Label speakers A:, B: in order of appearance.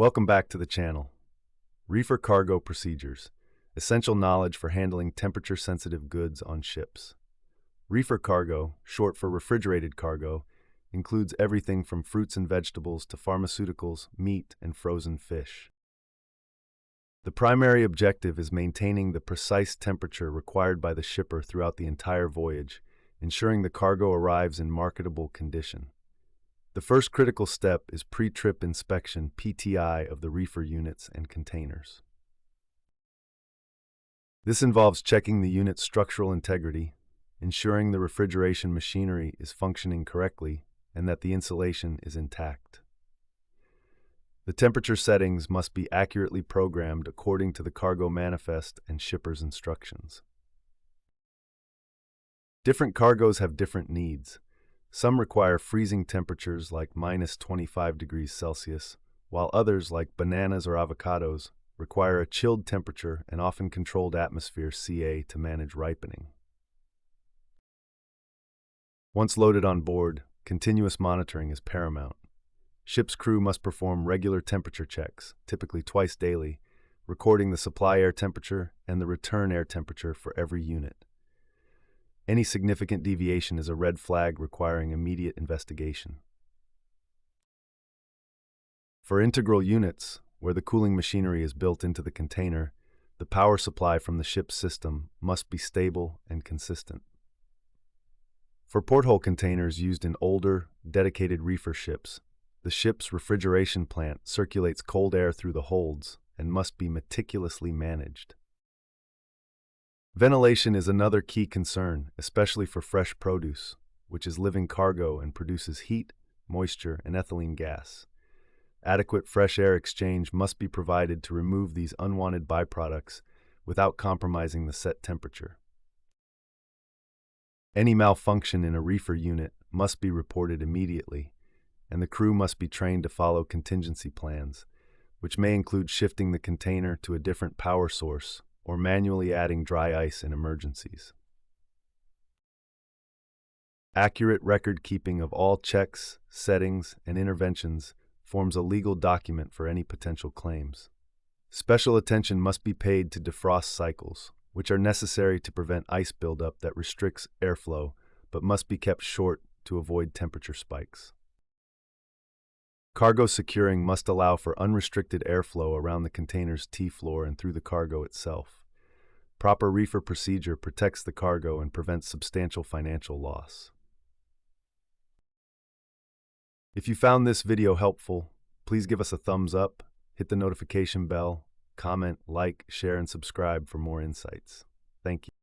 A: Welcome back to the channel. Reefer cargo procedures, essential knowledge for handling temperature-sensitive goods on ships. Reefer cargo, short for refrigerated cargo, includes everything from fruits and vegetables to pharmaceuticals, meat, and frozen fish. The primary objective is maintaining the precise temperature required by the shipper throughout the entire voyage, ensuring the cargo arrives in marketable condition. The first critical step is pre-trip inspection (PTI) of the reefer units and containers. This involves checking the unit's structural integrity, ensuring the refrigeration machinery is functioning correctly, and that the insulation is intact. The temperature settings must be accurately programmed according to the cargo manifest and shipper's instructions. Different cargoes have different needs. Some require freezing temperatures like -25°C, while others, like bananas or avocados, require a chilled temperature and often controlled atmosphere (CA) to manage ripening. Once loaded on board, continuous monitoring is paramount. Ship's crew must perform regular temperature checks, typically twice daily, recording the supply air temperature and the return air temperature for every unit. Any significant deviation is a red flag requiring immediate investigation. For integral units, where the cooling machinery is built into the container, the power supply from the ship's system must be stable and consistent. For porthole containers used in older, dedicated reefer ships, the ship's refrigeration plant circulates cold air through the holds and must be meticulously managed. Ventilation is another key concern, especially for fresh produce, which is living cargo and produces heat, moisture, and ethylene gas. Adequate fresh air exchange must be provided to remove these unwanted byproducts without compromising the set temperature. Any malfunction in a reefer unit must be reported immediately, and the crew must be trained to follow contingency plans, which may include shifting the container to a different power source or manually adding dry ice in emergencies. Accurate record-keeping of all checks, settings, and interventions forms a legal document for any potential claims. Special attention must be paid to defrost cycles, which are necessary to prevent ice buildup that restricts airflow but must be kept short to avoid temperature spikes. Cargo securing must allow for unrestricted airflow around the container's T-floor and through the cargo itself. Proper reefer procedure protects the cargo and prevents substantial financial loss. If you found this video helpful, please give us a thumbs up, hit the notification bell, comment, like, share, and subscribe for more insights. Thank you.